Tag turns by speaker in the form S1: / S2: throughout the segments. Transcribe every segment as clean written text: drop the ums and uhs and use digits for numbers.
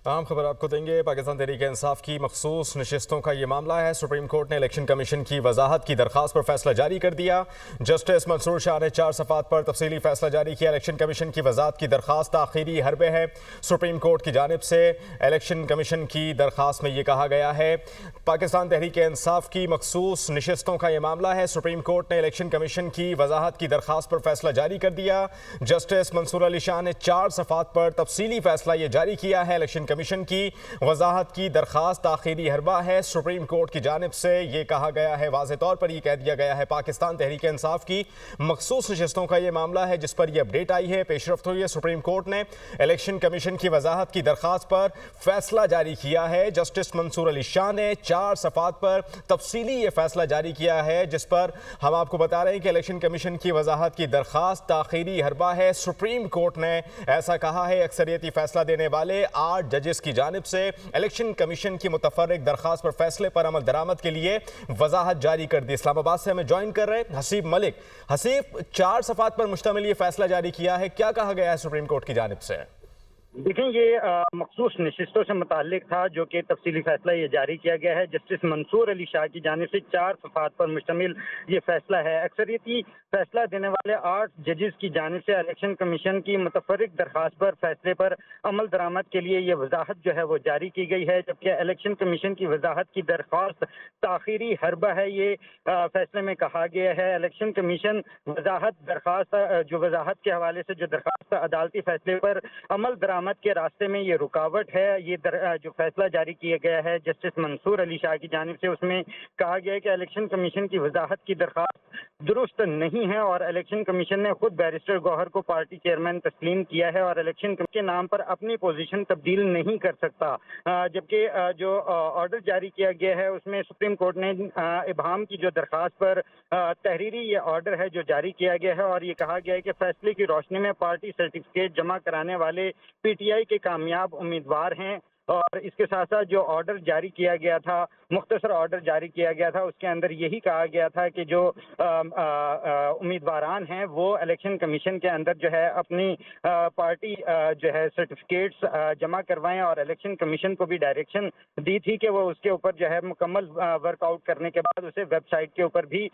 S1: عام خبر آپ کو دیں گے۔ پاکستان تحریک انصاف کی مخصوص نشستوں کا یہ معاملہ ہے۔ سپریم کورٹ نے الیکشن کمیشن کی وضاحت کی درخواست پر فیصلہ جاری کر دیا۔ جسٹس منصور شاہ نے 4 صفحات پر تفصیلی فیصلہ جاری کیا۔ الیکشن کمیشن کی وضاحت کی درخواست تاخیری حربے ہے۔ سپریم کورٹ کی جانب سے الیکشن کمیشن کی درخواست میں یہ کہا گیا ہے، پاکستان تحریک انصاف کی مخصوص نشستوں کا یہ معاملہ ہے۔ سپریم کورٹ نے الیکشن کمیشن کی وضاحت کی درخواست پر فیصلہ جاری کر دیا۔ جسٹس منصور علی شاہ نے 4 صفحات پر تفصیلی فیصلہ یہ جاری کیا ہے۔ الیکشن کمیشن کی وضاحت کی درخواست تاخیری حربہ ہے۔ سپریم کورٹ کی جانب سے یہ کہا گیا ہے، واضح طور پر یہ کہہ دیا گیا ہے، پاکستان تحریک انصاف کی مخصوص نشستوں کا یہ معاملہ ہے جس پر یہ اپڈیٹ آئی ہے، پیش رفت ہوئی ہے۔ سپریم کورٹ نے الیکشن کمیشن کی وضاحت کی درخواست پر فیصلہ جاری کیا ہے۔ جسٹس منصور علی شاہ نے 4 صفحات پر تفصیلی یہ فیصلہ جاری کیا ہے جس پر ہم آپ کو بتا رہے ہیں کہ الیکشن کمیشن کی وضاحت کی درخواست تاخیری حربہ ہے۔ سپریم کورٹ نے ایسا کہا ہے۔ اکثریتی فیصلہ دینے والے 8 ججز کی جانب سے الیکشن کمیشن کی متفرق درخواست پر فیصلے پر عمل درآمد کے لیے وضاحت جاری کر دی۔ اسلام آباد سے ہمیں جوائن کر رہے حسیب ملک۔ حسیب، 4 صفحات پر مشتمل یہ فیصلہ جاری کیا ہے، کیا کہا گیا ہے سپریم کورٹ کی جانب سے؟
S2: دیکھیں، یہ مخصوص نشستوں سے متعلق تھا جو کہ تفصیلی فیصلہ یہ جاری کیا گیا ہے۔ جسٹس منصور علی شاہ کی جانب سے 4 صفحات پر مشتمل یہ فیصلہ ہے۔ اکثریتی فیصلہ دینے والے 8 ججز کی جانب سے الیکشن کمیشن کی متفرق درخواست پر فیصلے پر عمل درآمد کے لیے یہ وضاحت جو ہے وہ جاری کی گئی ہے، جبکہ الیکشن کمیشن کی وضاحت کی درخواست تاخیری حربہ ہے، یہ فیصلے میں کہا گیا ہے۔ الیکشن کمیشن وضاحت کے حوالے سے جو درخواست عدالتی فیصلے پر عمل درآمد کے راستے میں یہ رکاوٹ ہے، یہ جو فیصلہ جاری کیا گیا ہے جسٹس منصور علی شاہ کی جانب سے، اس میں کہا گیا ہے کہ الیکشن کمیشن کی وضاحت کی درخواست درست نہیں ہے اور الیکشن کمیشن نے خود بیرسٹر گوہر کو پارٹی چیئرمین تسلیم کیا ہے اور الیکشن کمیشن کے نام پر اپنی پوزیشن تبدیل نہیں کر سکتا۔ جبکہ جو آرڈر جاری کیا گیا ہے اس میں سپریم کورٹ نے ابہام کی جو درخواست پر تحریری یہ آرڈر ہے جو جاری کیا گیا ہے اور یہ کہا گیا ہے کہ فیصلے کی روشنی میں پارٹی سرٹیفکیٹ جمع کرانے والے پی ٹی آئی کے کامیاب امیدوار ہیں، اور اس کے ساتھ ساتھ جو آرڈر جاری کیا گیا تھا، مختصر آرڈر جاری کیا گیا تھا، اس کے اندر یہی کہا گیا تھا کہ جو امیدواران ہیں وہ الیکشن کمیشن کے اندر جو ہے اپنی پارٹی جو ہے سرٹیفکیٹس جمع کروائیں، اور الیکشن کمیشن کو بھی ڈائریکشن دی تھی کہ وہ اس کے اوپر جو ہے مکمل ورک آؤٹ کرنے کے بعد اسے ویب سائٹ کے اوپر بھی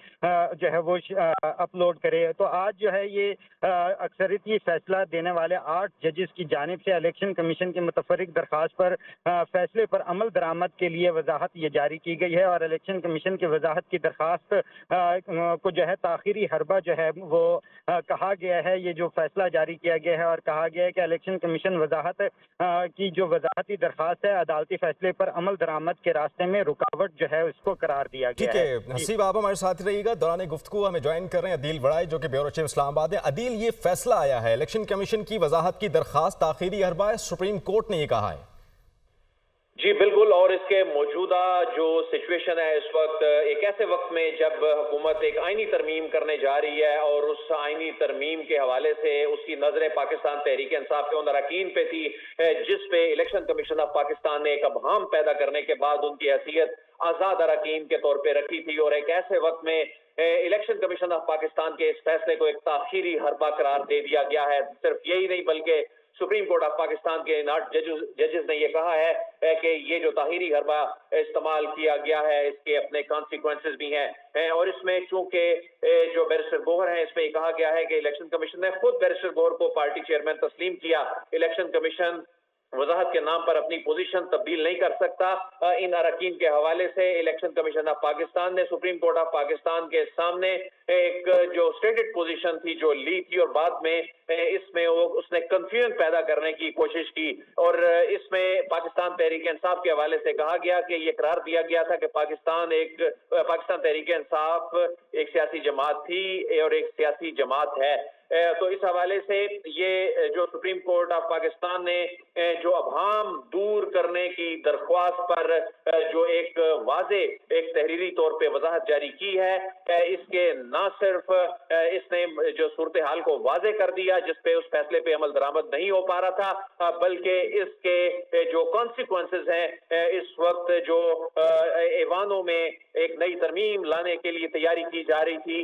S2: جو ہے وہ اپلوڈ کرے۔ تو آج جو ہے یہ اکثریتی فیصلہ دینے والے 8 ججز کی جانب سے الیکشن کمیشن کی متفرق درخواست پر فیصلے پر عمل درآمد کے لیے وضاحت یہ جاری کی گئی ہے، اور الیکشن کمیشن کی وضاحت کی درخواست کو جو ہے تاخیری حربہ جو ہے وہ کہا گیا ہے۔ یہ جو فیصلہ جاری کیا گیا ہے اور کہا گیا ہے کہ الیکشن کمیشن وضاحت کی جو وضاحتی درخواست ہے عدالتی فیصلے پر عمل درآمد کے راستے میں رکاوٹ جو ہے اس کو قرار دیا گیا ہے۔
S1: ٹھیک ہے حسیب، آپ ہمارے ساتھ رہیے گا۔ دوران گفتگو ہمیں جوائن کر رہے ہیں عدیل وڑائے جو کہ بیورو چیف اسلام آباد ہے۔ عدیل، یہ فیصلہ آیا ہے الیکشن کمیشن کی وضاحت کی درخواست تاخیری حربہ ہے، سپریم کورٹ نے یہ کہا ہے۔
S3: جی بالکل، اور اس کے موجودہ جو سچویشن ہے اس وقت ایک ایسے وقت میں جب حکومت ایک آئینی ترمیم کرنے جا رہی ہے اور اس آئینی ترمیم کے حوالے سے اس کی نظریں پاکستان تحریک انصاف کے ان اراکین پہ تھی جس پہ الیکشن کمیشن آف پاکستان نے ایک ابہام پیدا کرنے کے بعد ان کی حیثیت آزاد اراکین کے طور پہ رکھی تھی، اور ایک ایسے وقت میں الیکشن کمیشن آف پاکستان کے اس فیصلے کو ایک تاخیری حربہ قرار دے دیا گیا ہے۔ صرف یہی نہیں بلکہ سپریم کورٹ آف پاکستان کے 8 ججز نے یہ کہا ہے کہ یہ جو تاخیری حربہ استعمال کیا گیا ہے اس کے اپنے کانسیکوینسز بھی ہیں، اور اس میں چونکہ جو بیرسٹر گوہر ہیں اس میں یہ کہا گیا ہے کہ الیکشن کمیشن نے خود بیرسٹر گوہر کو پارٹی چیئرمین تسلیم کیا۔ الیکشن کمیشن وضاحت کے نام پر اپنی پوزیشن تبدیل نہیں کر سکتا۔ ان اراکین کے حوالے سے الیکشن کمیشن آف پاکستان نے سپریم کورٹ آف پاکستان کے سامنے ایک جو اسٹیٹڈ پوزیشن تھی جو لی تھی، اور بعد میں اس میں اس نے کنفیوژن پیدا کرنے کی کوشش کی، اور اس میں پاکستان تحریک انصاف کے حوالے سے کہا گیا کہ یہ قرار دیا گیا تھا کہ پاکستان تحریک انصاف ایک سیاسی جماعت تھی اور ایک سیاسی جماعت ہے۔ تو اس حوالے سے یہ جو سپریم کورٹ آف پاکستان نے جو ابہام دور کرنے کی درخواست پر جو ایک واضح ایک تحریری طور پہ وضاحت جاری کی ہے، اس کے نہ صرف اس نے جو صورتحال کو واضح کر دیا جس پہ اس فیصلے پہ عمل درآمد نہیں ہو پا رہا تھا، بلکہ اس کے جو کانسیکوینسز ہیں اس وقت جو ایوانوں میں ایک نئی ترمیم لانے کے لیے تیاری کی جا رہی تھی،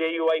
S3: JUI